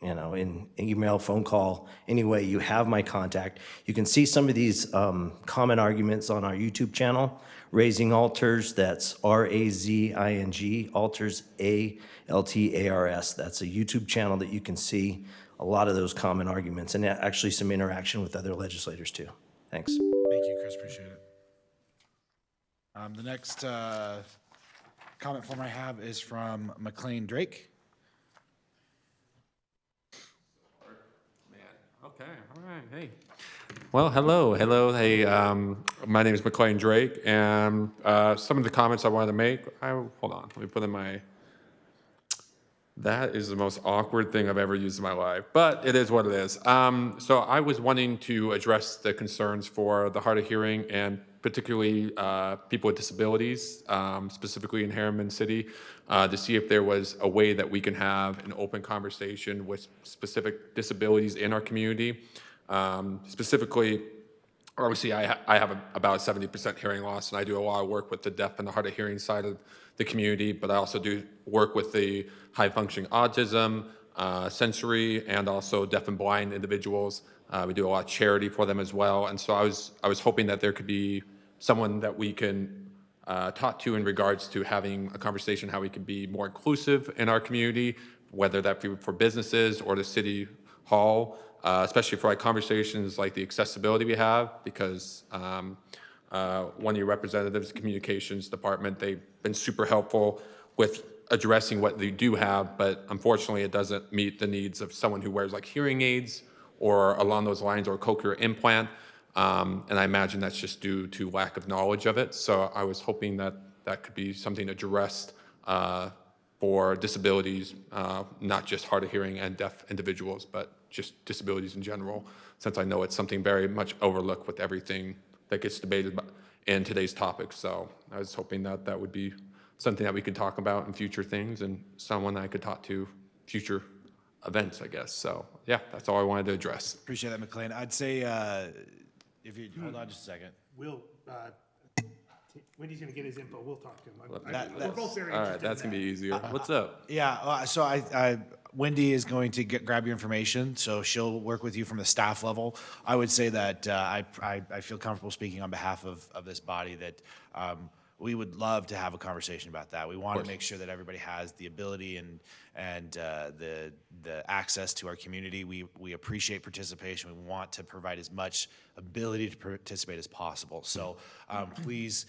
in email, phone call, anyway, you have my contact. You can see some of these common arguments on our YouTube channel, Raising Altars, that's R-A-Z-I-N-G, Altars, A-L-T-A-R-S. That's a YouTube channel that you can see a lot of those common arguments and actually some interaction with other legislators too. Thanks. Thank you, Chris. Appreciate it. The next comment form I have is from McLean Drake. Okay, all right, hey. Well, hello, hey, my name is McLean Drake, and some of the comments I wanted to make, hold on, let me put in my, that is the most awkward thing I've ever used in my life, but it is what it is. So I was wanting to address the concerns for the hard of hearing and particularly people with disabilities, specifically in Harriman City, to see if there was a way that we can have an open conversation with specific disabilities in our community. Specifically, obviously, I have about 70% hearing loss, and I do a lot of work with the deaf and the hard of hearing side of the community, but I also do work with the high functioning autism, sensory, and also deaf and blind individuals. We do a lot of charity for them as well. And so I was hoping that there could be someone that we can talk to in regards to having a conversation how we can be more inclusive in our community, whether that be for businesses or the city hall, especially for like conversations like the accessibility we have, because one of your representatives, communications department, they've been super helpful with addressing what they do have, but unfortunately it doesn't meet the needs of someone who wears like hearing aids or along those lines, or a cochlear implant. And I imagine that's just due to lack of knowledge of it. So I was hoping that that could be something addressed for disabilities, not just hard of hearing and deaf individuals, but just disabilities in general, since I know it's something very much overlooked with everything that gets debated in today's topic. So I was hoping that that would be something that we could talk about in future things and someone I could talk to future events, I guess. So yeah, that's all I wanted to address. Appreciate that, McLean. I'd say if you hold on just a second. We'll, Wendy's gonna get his info, we'll talk to him. We're both very All right, interested in that's gonna be that. easier. What's up? Yeah, so Wendy is going to grab your information, so she'll work with you from the staff level. I would say that I feel comfortable speaking on behalf of this body that we would love to have a conversation about that. We want to make sure that everybody has the ability and the access to our community. We appreciate participation. We want to provide as much ability to participate as possible. So please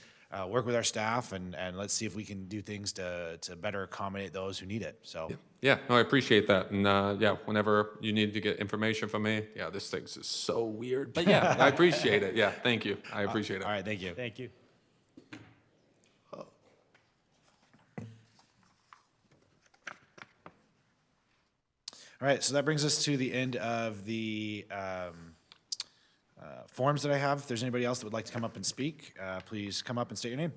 work with our staff and let's see if we can do things to better accommodate those who need it. So Yeah, no, I appreciate that. And yeah, whenever you need to get information from me, yeah, this thing's is so weird. But yeah, I appreciate it. Yeah, thank you. I appreciate it. all right, thank you. Thank you. All right, so that brings us to the end of the forms that I have. If there's anybody else that would like to come up and speak, please come up and state your name.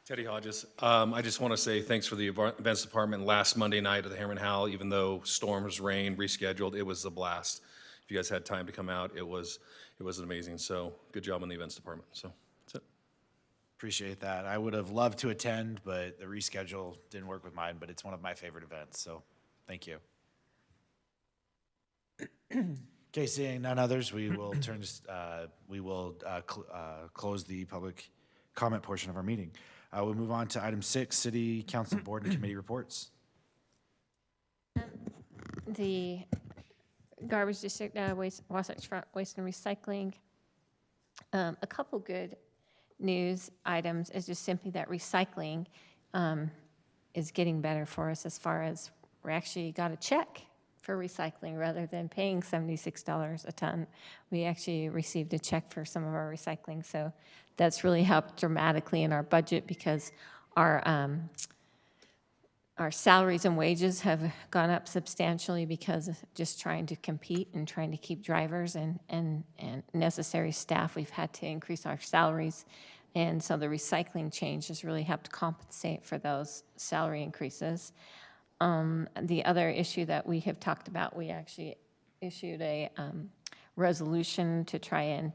Teddy Hodges. I just want to say thanks for the events department last Monday night at the Harriman Hall. Even though storms, rain, rescheduled, it was a blast. If you guys had time to come out, it was amazing. So good job on the events department. So that's it. Appreciate that. I would have loved to attend, but the reschedule didn't work with mine, but it's one of my favorite events, so thank you. Okay, seeing none others, we will close the public comment portion of our meeting. We'll move on to item 6, City Council Board and Committee reports. The garbage district, Wasatch Front Waste and Recycling. A couple good news items is just simply that recycling is getting better for us as far as we actually got a check for recycling rather than paying $76 a ton. We actually received a check for some of our recycling, so that's really helped dramatically in our budget because our salaries and wages have gone up substantially because of just trying to compete and trying to keep drivers and necessary staff. We've had to increase our salaries. And so the recycling change has really helped compensate for those salary increases. The other issue that we have talked about, we actually issued a resolution to try and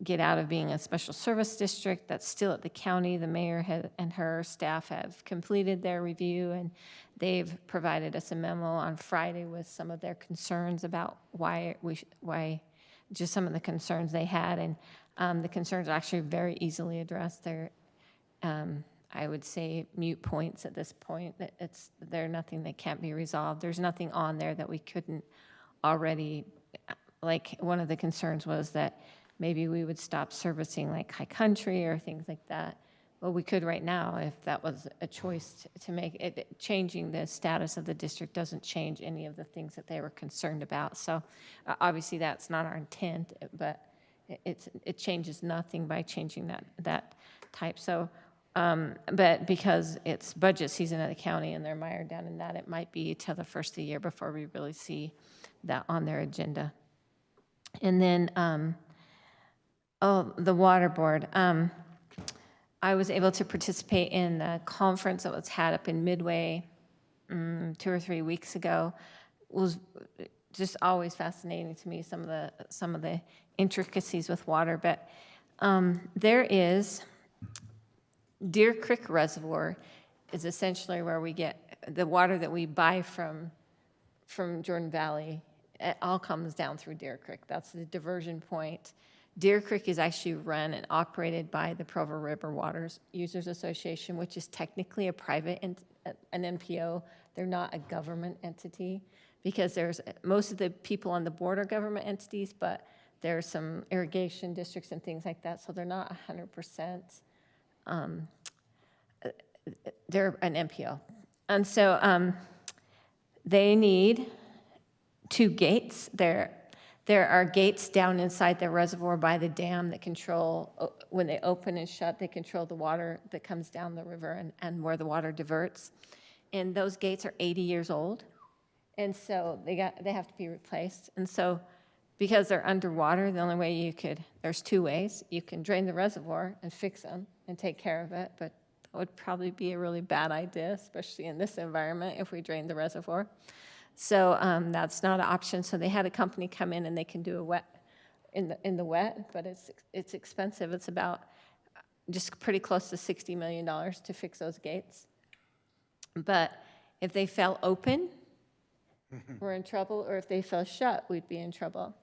get out of being a special service district. That's still at the county. The mayor and her staff have completed their review, and they've provided us a memo on Friday with some of their concerns about why just some of the concerns they had, and the concerns are actually very easily addressed. They're, I would say, mute points at this point. They're nothing that can't be resolved. There's nothing on there that we couldn't already, like, one of the concerns was that maybe we would stop servicing like High Country or things like that. Well, we could right now if that was a choice to make it. Changing the status of the district doesn't change any of the things that they were concerned about. So obviously that's not our intent, but it changes nothing by changing that type. So, but because it's budget season at the county and they're mired down in that, it might be till the first of the year before we really see that on their agenda. And then, the water board. I was able to participate in the conference that was had up in Midway 2 or 3 weeks ago. It was just always fascinating to me, some of the intricacies with water. But there is Deer Creek Reservoir is essentially where we get the water that we buy from Jordan Valley. It all comes down through Deer Creek. That's the diversion point. Deer Creek is actually run and operated by the Provo River Waters Users Association, which is technically a private, an NPO. They're not a government entity because there's most of the people on the board are government entities, but there's some irrigation districts and things like that, so they're not 100%. They're an NPO. And so they need 2 gates. There are gates down inside the reservoir by the dam that control, when they open and shut, they control the water that comes down the river and where the water diverts. And those gates are 80 years old. And so they have to be replaced. And so because they're underwater, the only way there's 2 ways. You can drain the reservoir and fix them and take care of it, but that would probably be a really bad idea, especially in this environment if we drain the reservoir. So that's not an option. So they had a company come in and they can do a wet in the wet, but it's expensive. It's about just pretty close to $60 million to fix those gates. But if they fell open, we're in trouble, or if they fell shut, we'd be in trouble.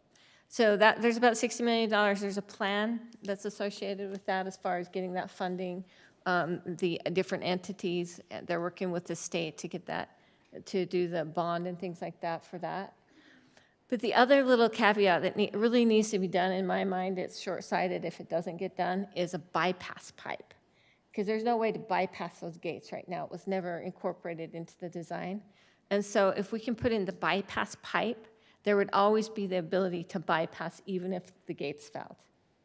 So there's about $60 million. There's a plan that's associated with that as far as getting that funding. The different entities, they're working with the state to get that, to do the bond and things like that for that. But the other little caveat that really needs to be done, in my mind, it's short-sighted if it doesn't get done, is a bypass pipe. Because there's no way to bypass those gates right now. It was never incorporated into the design. And so if we can put in the bypass pipe, there would always be the ability to bypass even if the gates failed,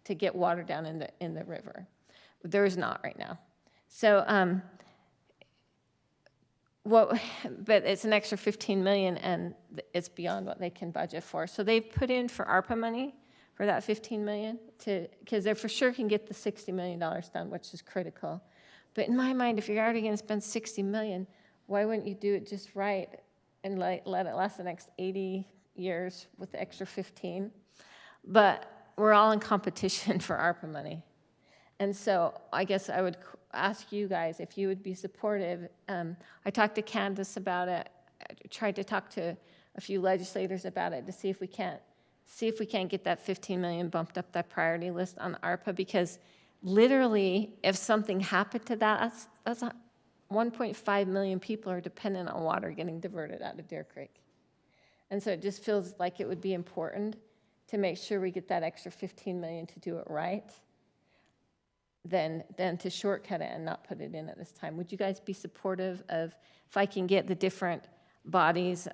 to get water down in the river. There is not right now. So, but it's an extra $15 million, and it's beyond what they can budget for. So they've put in for ARPA money for that $15 million because they for sure can get the $60 million done, which is critical. But in my mind, if you're already going to spend $60 million, why wouldn't you do it just right and let it last the next 80 years with the extra 15? But we're all in competition for ARPA money. And so I guess I would ask you guys if you would be supportive. I talked to Candace about it. I tried to talk to a few legislators about it to see if we can't get that $15 million bumped up that priority list on ARPA, because literally if something happened to that, that's 1.5 million people are dependent on water getting diverted out of Deer Creek. And so it just feels like it would be important to make sure we get that extra $15 million to do it right, than to shortcut it and not put it in at this time. Would you guys be supportive of, if I can get the different bodies,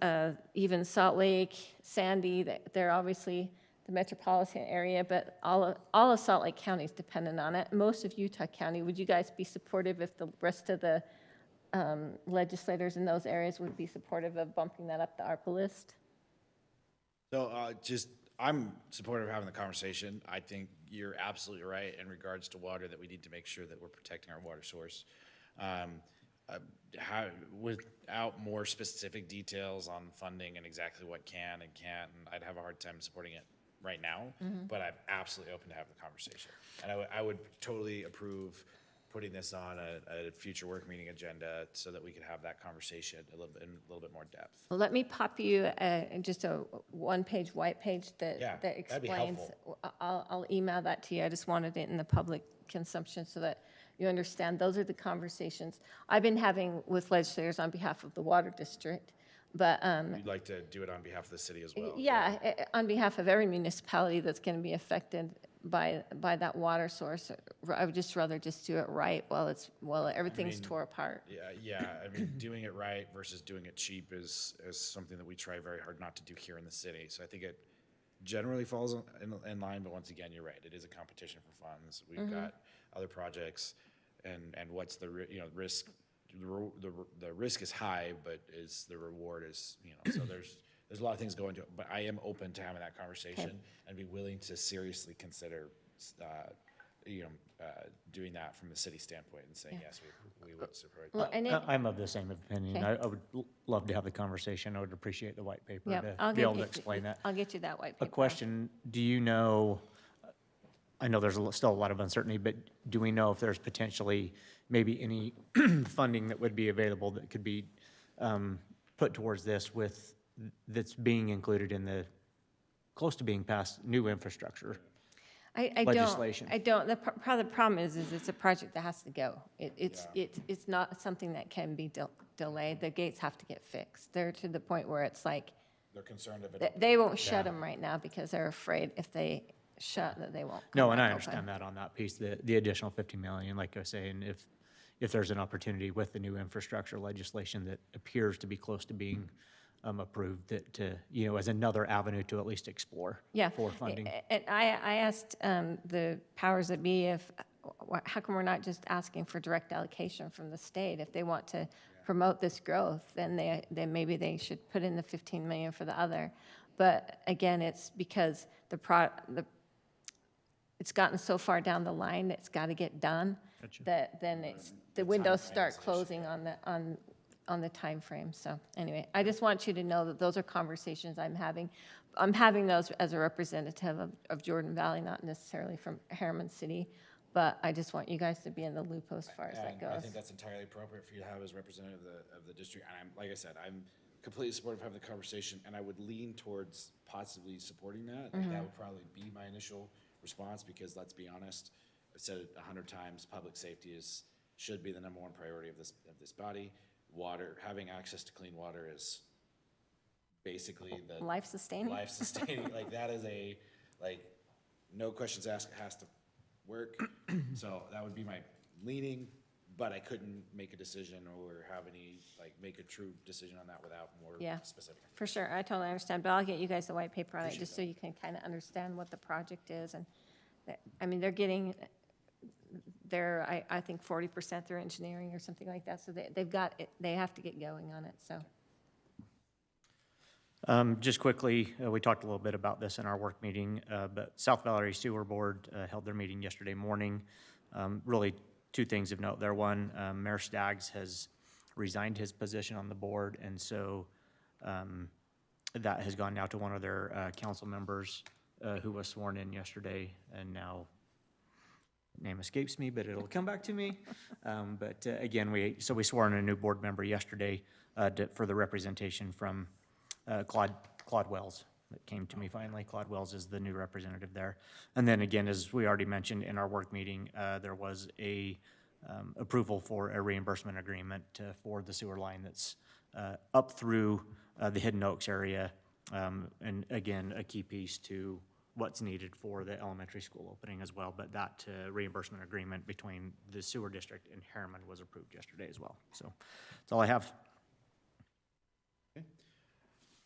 even Salt Lake, Sandy, they're obviously the metropolitan area, but all of Salt Lake County is dependent on it. Most of Utah County, would you guys be supportive if the rest of the legislators in those areas would be supportive of bumping that up the ARPA list? So I'm supportive of having the conversation. I think you're absolutely right in regards to water, that we need to make sure that we're protecting our water source. Without more specific details on funding and exactly what can and can't, and I'd have a hard time supporting it right now, but I'm absolutely open to having the conversation. And I would totally approve putting this on a future work meeting agenda so that we could have that conversation in a little bit more depth. Well, let me pop you just a one-page white page Yeah, that that'd be explains. helpful. I'll email that to you. I just wanted it in the public consumption so that you understand. Those are the conversations I've been having with legislators on behalf of the water district. But We'd like to do it on behalf of the city as well. yeah, on behalf of every municipality that's going to be affected by that water source, I would just rather just do it right while everything's tore apart. Yeah. I mean, doing it right versus doing it cheap is something that we try very hard not to do here in the city. So I think it generally falls in line, but once again, you're right. It is a competition for funds. We've got other projects, and what's the risk? The risk is high, but the reward is So there's a lot of things going to it. But I am open to having that conversation and be willing to seriously consider doing that from the city standpoint and saying yes, we would support. Well, and I'm of the same opinion. Okay. I would love to have the conversation. I would appreciate the white paper yeah, to be able to explain that. I'll get you that white A paper. question, do you know, I know there's still a lot of uncertainty, but do we know if there's potentially maybe any funding that would be available that could be put towards this that's being included in the, close to being passed, new infrastructure? I legislation. don't. Part of the problem is it's a project that has to go. It's not something that can be delayed. The gates have to get fixed. They're to the point where it's like, They're concerned of it. they won't shut them right now because they're afraid if they shut that they won't come No, and back I open. understand that on that piece, the additional 50 million, like I was saying, if there's an opportunity with the new infrastructure legislation that appears to be close to being approved, that to, as another avenue to at least explore Yeah. for funding. And I asked the powers that be how come we're not just asking for direct allocation from the state? If they want to promote this growth, then maybe they should put in the 15 million for the other. But again, it's because it's gotten so far down the line, it's got to get done, that then the windows start closing on the time frame. So anyway, I just want you to know that those are conversations I'm having. I'm having those as a representative of Jordan Valley, not necessarily from Harriman City, but I just want you guys to be in the loop as far as that And goes. I think that's entirely appropriate for you to have as representative of the district. And like I said, I'm completely supportive of having the conversation, and I would lean towards possibly supporting that. Like, that would probably be my initial response, because let's be honest, I've said it 100 times, public safety should be the #1 priority of this body. Water, having access to clean water is basically the Life-sustaining? life-sustaining. Like, that is no questions asked, it has to work. So that would be my leaning, but I couldn't make a decision or make a true decision on that without more Yeah. specific. For sure, I totally understand, but I'll get you guys the white paper on it, just so you can kind of understand what the project is. And, they're getting, I think 40% through engineering or something like that, so they've got it, they have to get going on it, so. Just quickly, we talked a little bit about this in our work meeting, but South Valley Sewer Board held their meeting yesterday morning. Really, two things of note there. One, Mayor Staggs has resigned his position on the board, and so that has gone now to one of their council members who was sworn in yesterday, and now name escapes me, but it'll come back to me. But again, we swore in a new board member yesterday for the representation from Claude Wells. That came to me finally. Claude Wells is the new representative there. And then again, as we already mentioned in our work meeting, there was a approval for a reimbursement agreement for the sewer line that's up through the Hidden Oaks area. And again, a key piece to what's needed for the elementary school opening as well. But that reimbursement agreement between the sewer district and Harriman was approved yesterday as well. So that's all I have.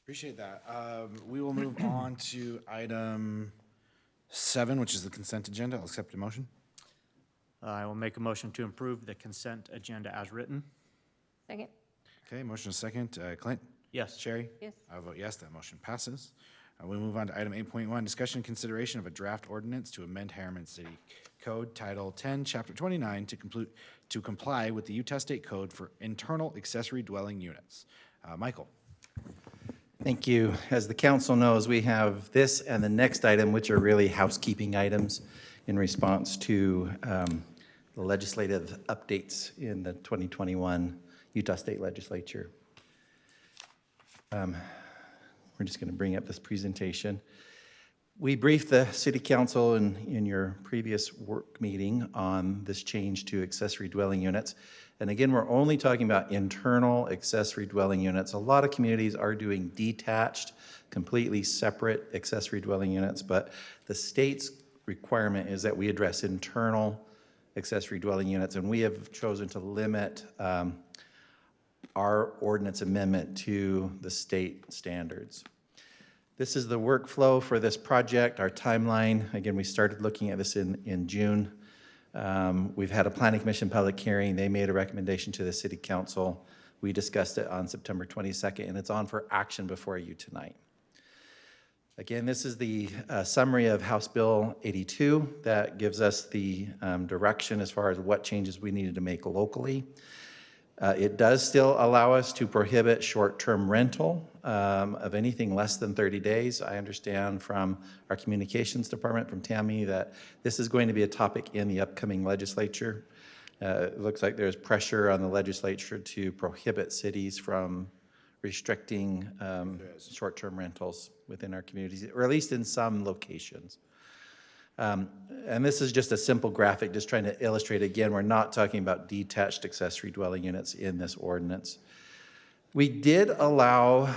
Appreciate that. We will move on to item 7, which is the consent agenda. I'll accept a motion. I will make a motion to approve the consent agenda as written. Second? Okay, motion is second. Clint? Yes. Sherry? Yes. I vote yes, that motion passes. We move on to item 8.1, discussion and consideration of a draft ordinance to amend Harriman City Code Title 10, Chapter 29 to comply with the Utah State Code for internal accessory dwelling units. Michael? Thank you. As the council knows, we have this and the next item, which are really housekeeping items in response to the legislative updates in the 2021 Utah State Legislature. We're just going to bring up this presentation. We briefed the city council in your previous work meeting on this change to accessory dwelling units. And again, we're only talking about internal accessory dwelling units. A lot of communities are doing detached, completely separate accessory dwelling units, but the state's requirement is that we address internal accessory dwelling units, and we have chosen to limit our ordinance amendment to the state standards. This is the workflow for this project, our timeline. Again, we started looking at this in June. We've had a planning commission public hearing. They made a recommendation to the city council. We discussed it on September 22nd, and it's on for action before you tonight. Again, this is the summary of House Bill 82 that gives us the direction as far as what changes we needed to make locally. It does still allow us to prohibit short-term rental of anything less than 30 days. I understand from our communications department, from Tammy, that this is going to be a topic in the upcoming legislature. It looks like there's pressure on the legislature to prohibit cities from restricting short-term rentals within our communities, or at least in some locations. And this is just a simple graphic, just trying to illustrate, again, we're not talking about detached accessory dwelling units in this ordinance. We did allow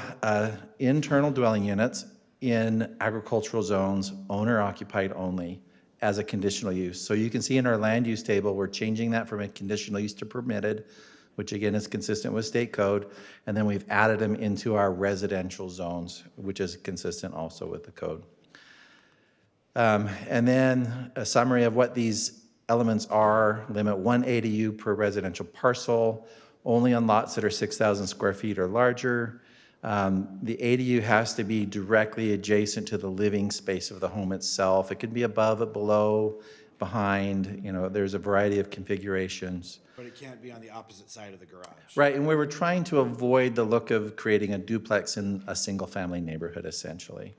internal dwelling units in agricultural zones, owner occupied only, as a conditional use. So you can see in our land use table, we're changing that from a conditional use to permitted, which again is consistent with state code. And then we've added them into our residential zones, which is consistent also with the code. And then a summary of what these elements are: limit 1 ADU per residential parcel, only on lots that are 6,000 square feet or larger. The ADU has to be directly adjacent to the living space of the home itself. It can be above, below, behind, you know, there's a variety of configurations. But it can't be on the opposite side of the garage. Right, and we were trying to avoid the look of creating a duplex in a single-family neighborhood, essentially.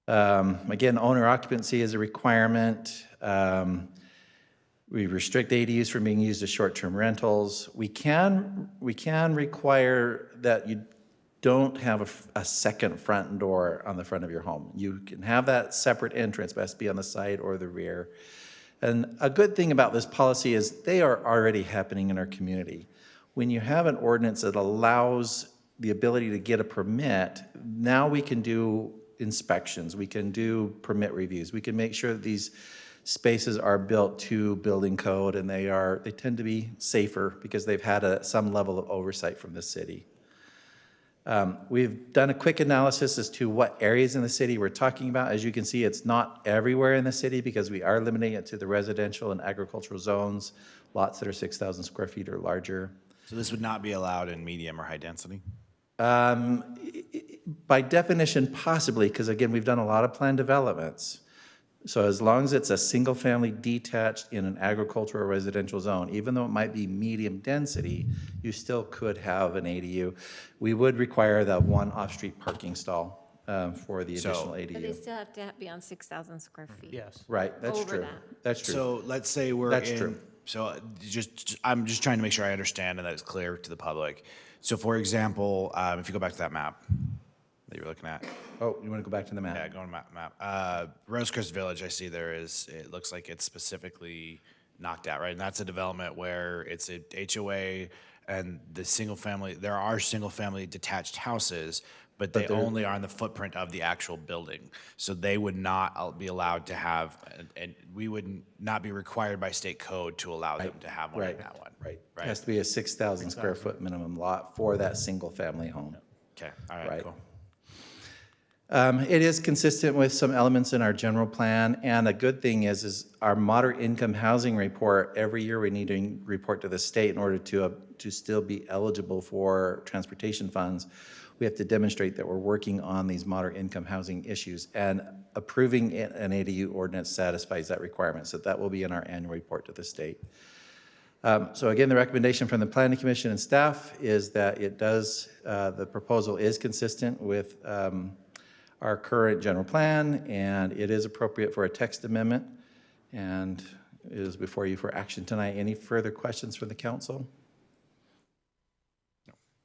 Again, owner occupancy is a requirement. We restrict ADUs from being used as short-term rentals. We can require that you don't have a second front door on the front of your home. You can have that separate entrance, but it has to be on the side or the rear. And a good thing about this policy is they are already happening in our community. When you have an ordinance that allows the ability to get a permit, now we can do inspections, we can do permit reviews, we can make sure that these spaces are built to building code, and they tend to be safer because they've had some level of oversight from the city. We've done a quick analysis as to what areas in the city we're talking about. As you can see, it's not everywhere in the city because we are limiting it to the residential and agricultural zones, lots that are 6,000 square feet or larger. So this would not be allowed in medium or high density? By definition, possibly, because again, we've done a lot of planned developments. So as long as it's a single family detached in an agricultural or residential zone, even though it might be medium density, you still could have an ADU. We would require that one off-street parking stall for the additional But they ADU. still have to be on 6,000 square feet. Yes. Right, that's Over true. that. That's true. So let's say we're That's in. true. So I'm just trying to make sure I understand and that it's clear to the public. So for example, if you go back to that map that you're looking at. Oh, you want to go back to the map? Yeah, go on map. Rosecrest Village, I see it looks like it's specifically knocked out, right? And that's a development where it's a HOA and there are single family detached houses, but they only are on the footprint of the actual building. So they would not be allowed to have, and we would not be required by state code to allow them to have one in that one. Right. It has to be a 6,000 square foot minimum lot for that single family home. Okay, all right, Right. cool. It is consistent with some elements in our general plan, and a good thing is our moderate income housing report, every year we need to report to the state in order to still be eligible for transportation funds. We have to demonstrate that we're working on these moderate income housing issues, and approving an ADU ordinance satisfies that requirement, so that will be in our annual report to the state. So again, the recommendation from the Planning Commission and staff is that it does, the proposal is consistent with our current general plan, and it is appropriate for a text amendment, and it is before you for action tonight. Any further questions from the council?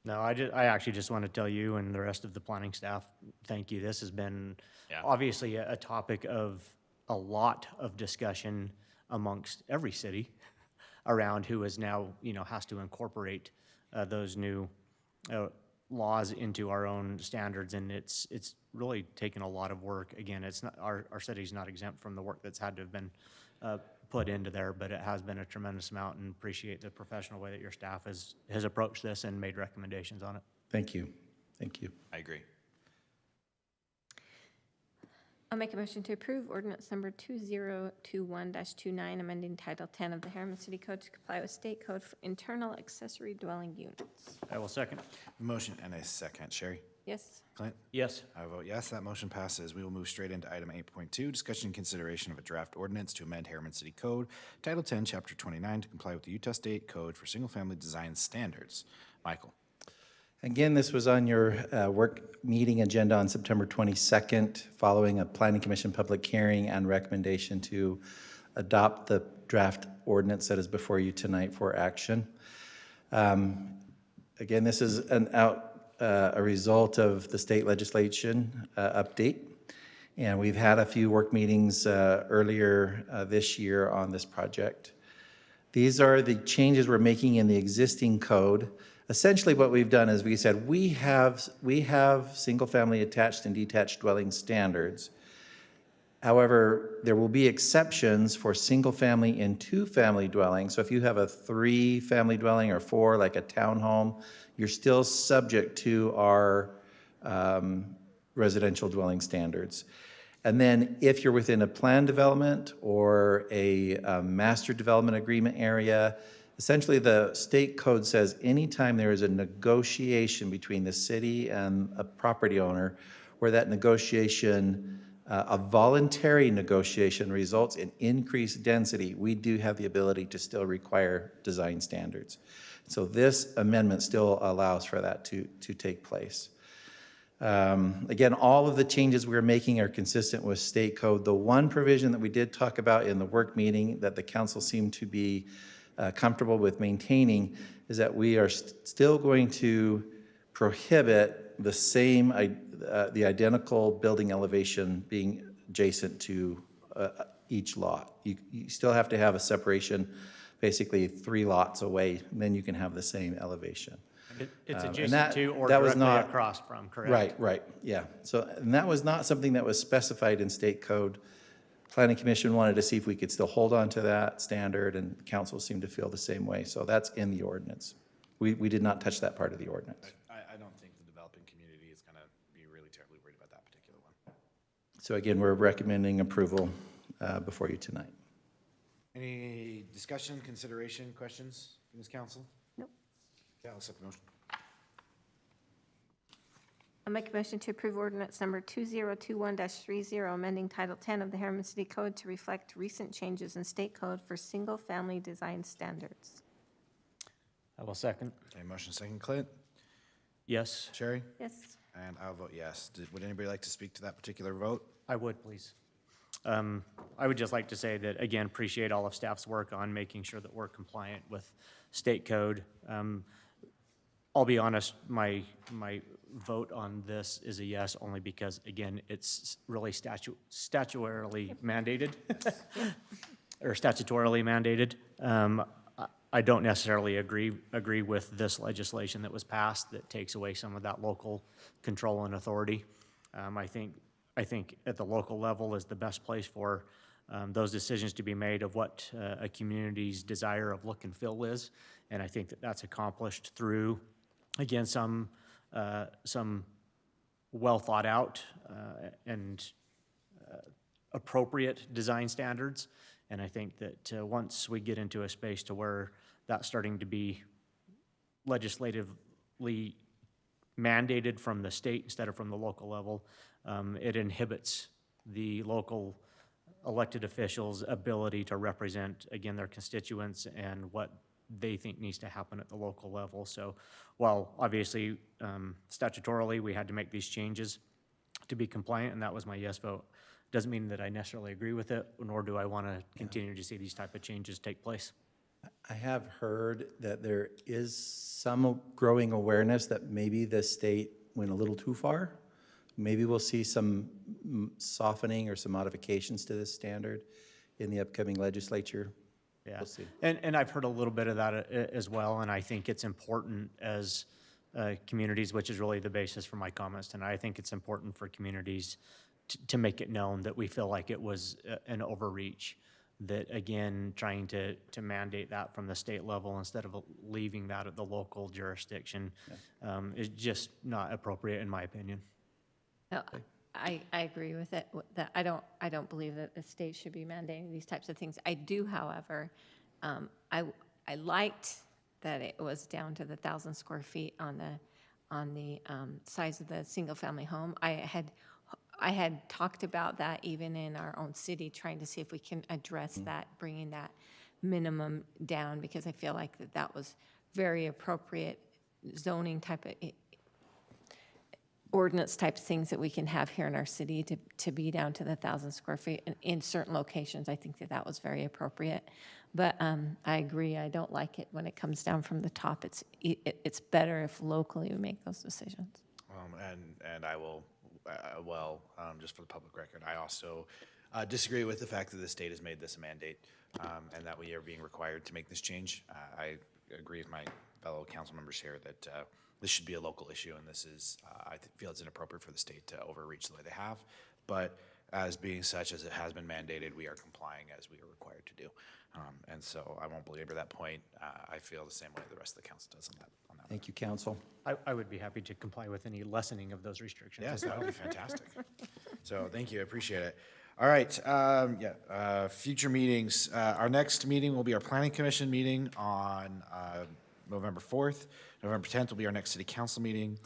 No, I actually just want to tell you and the rest of the planning staff, thank you. This has been obviously a topic of a lot of discussion amongst every city around who is now, has to incorporate those new laws into our own standards, and it's really taken a lot of work. Again, it's not, our city's not exempt from the work that's had to have been put into there, but it has been a tremendous amount, and appreciate the professional way that your staff has approached this and made recommendations on it. Thank you. Thank you. I agree. I'll make a motion to approve ordinance number 2021-29, amending Title 10 of the Harriman City Code to comply with state code for internal accessory dwelling units. I will second. A motion and a second. Sherry? Yes. Clint? Yes. I vote yes, that motion passes. We will move straight into item 8.2, discussion and consideration of a draft ordinance to amend Harriman City Code, Title 10, Chapter 29, to comply with the Utah State Code for single-family design standards. Michael? Again, this was on your work meeting agenda on September 22nd, following a Planning Commission public hearing and recommendation to adopt the draft ordinance that is before you tonight for action. Again, this is a result of the state legislation update, and we've had a few work meetings earlier this year on this project. These are the changes we're making in the existing code. Essentially what we've done is we said we have single-family attached and detached dwelling standards. However, there will be exceptions for single-family and two-family dwellings. So if you have a three-family dwelling or four, like a townhome, you're still subject to our residential dwelling standards. And then if you're within a planned development or a master development agreement area, essentially the state code says anytime there is a negotiation between the city and a property owner where that negotiation, a voluntary negotiation, results in increased density, we do have the ability to still require design standards. So this amendment still allows for that to take place. Again, all of the changes we're making are consistent with state code. The one provision that we did talk about in the work meeting that the council seemed to be comfortable with maintaining is that we are still going to prohibit the same, the identical building elevation being adjacent to each lot. You still have to have a separation, basically 3 lots away, and then you can have the same elevation. It's and adjacent to or that was directly not- across from, correct? Right, yeah. So, and that was not something that was specified in state code. Planning Commission wanted to see if we could still hold on to that standard, and council seemed to feel the same way. So that's in the ordinance. We did not touch that part of the ordinance. I don't think the developing community is going to be really terribly worried about that particular one. So again, we're recommending approval before you tonight. Any discussion, consideration, questions from this council? Nope. Yeah, I'll accept the motion. I'll make a motion to approve ordinance number 2021-30, amending Title 10 of the Harriman City Code to reflect recent changes in state code for single-family design standards. I will second. Okay, motion second. Clint? Yes, Sherry? Yes. And I'll vote yes. Would anybody like to speak to that particular vote? I would, please. I would just like to say that, again, appreciate all of staff's work on making sure that we're compliant with state code. I'll be honest, my vote on this is a yes, only because, again, it's really statutorily mandated, or statutorily mandated. I don't necessarily agree with this legislation that was passed that takes away some of that local control and authority. I think at the local level is the best place for those decisions to be made of what a community's desire of look and feel is, and I think that that's accomplished through, again, some well thought out and appropriate design standards. And I think that once we get into a space to where that's starting to be legislatively mandated from the state instead of from the local level, it inhibits the local elected officials' ability to represent, again, their constituents and what they think needs to happen at the local level. So while obviously statutorily, we had to make these changes to be compliant, and that was my yes vote, doesn't mean that I necessarily agree with it, nor do I want to continue to see these type of changes take place. I have heard that there is some growing awareness that maybe the state went a little too far. Maybe we'll see some softening or some modifications to this standard in the upcoming legislature. Yeah, We'll see. and I've heard a little bit of that as well, and I think it's important as communities, which is really the basis for my comments tonight. I think it's important for communities to make it known that we feel like it was an overreach. That again, trying to mandate that from the state level instead of leaving that at the local jurisdiction is just not appropriate in my opinion. No, I agree with it, that I don't believe that the state should be mandating these types of things. I do, however, I liked that it was down to the 1,000 square feet on the size of the single-family home. I had talked about that even in our own city, trying to see if we can address that, bringing that minimum down, because I feel like that was very appropriate zoning type of ordinance type things that we can have here in our city to be down to the 1,000 square feet. In certain locations, I think that was very appropriate. But I agree, I don't like it when it comes down from the top. It's better if locally we make those decisions. And I will, just for the public record, I also disagree with the fact that the state has made this a mandate and that we are being required to make this change. I agree with my fellow council members here that this should be a local issue, and this is, I feel it's inappropriate for the state to overreach the way they have. But as being such as it has been mandated, we are complying as we are required to do. And so I won't belabor that point. I feel the same way the rest of the council does on that. Thank you, council. I would be happy to comply with any lessening of those restrictions. Yes, that would be fantastic. So thank you, I appreciate it. All right, future meetings. Our next meeting will be our planning commission meeting on November 4th. November 10th will be our next city council meeting.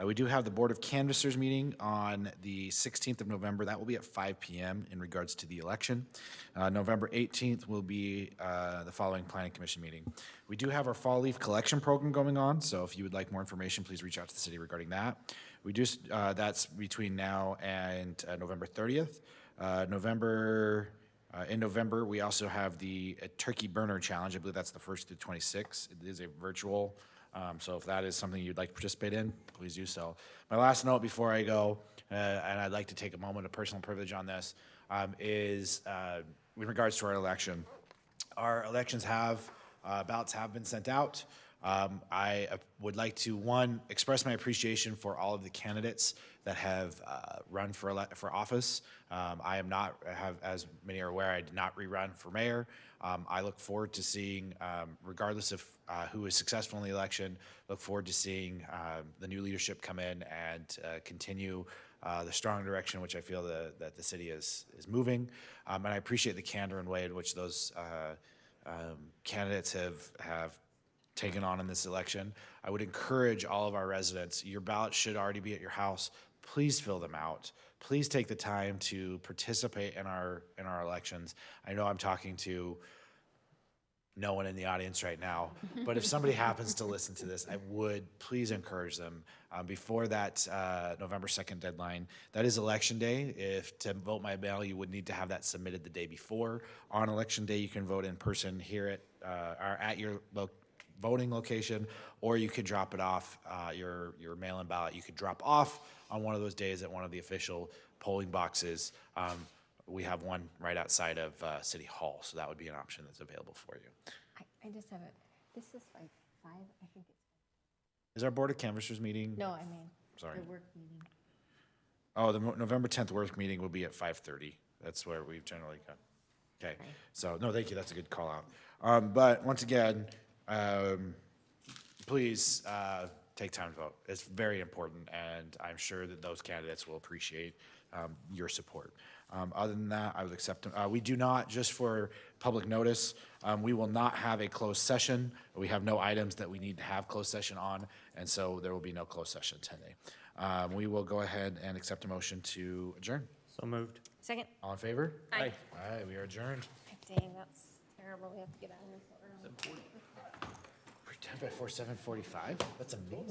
We do have the Board of Canvassers meeting on the 16th of November. That will be at 5 p.m. in regards to the election. November 18th will be the following Planning Commission meeting. We do have our fall leaf collection program going on, so if you would like more information, please reach out to the city regarding that. That's between now and November 30th. In November, we also have the Turkey Burner Challenge. I believe that's the 1st through 26th. It is a virtual, so if that is something you'd like to participate in, please do so. My last note before I go, and I'd like to take a moment of personal privilege on this, is with regards to our election. Our elections ballots have been sent out. I would like to, one, express my appreciation for all of the candidates that have run for office. I am not, as many are aware, I did not rerun for mayor. I look forward to seeing, regardless of who is successful in the election, look forward to seeing the new leadership come in and continue the strong direction which I feel that the city is moving. And I appreciate the candor and way in which those candidates have taken on in this election. I would encourage all of our residents, your ballot should already be at your house. Please fill them out. Please take the time to participate in our elections. I know I'm talking to no one in the audience right now, but if somebody happens to listen to this, I would please encourage them before that November 2nd deadline. That is election day. If to vote by mail, you would need to have that submitted the day before. On election day, you can vote in person here at your voting location, or you could drop it off, your mail-in ballot. You could drop off on one of those days at one of the official polling boxes. We have one right outside of City Hall, so that would be an option that's available for you. I just have this is 5, I think it's. Is our Board of Canvassers meeting? No, I mean, Sorry. the work meeting. Oh, the November 10th work meeting will be at 5:30. That's where we've generally got. Okay, so no, thank you, that's a good call out. But once again, please take time to vote. It's very important, and I'm sure that those candidates will appreciate your support. Other than that, I would accept them. We do not, just for public notice, we will not have a closed session. We have no items that we need to have closed session on, and so there will be no closed session today. We will go ahead and accept a motion to adjourn. So moved. Second? All in favor? Aye. All right, we are adjourned. Dang, that's terrible. We have to get out of here so early. Before 7:45? That's amazing.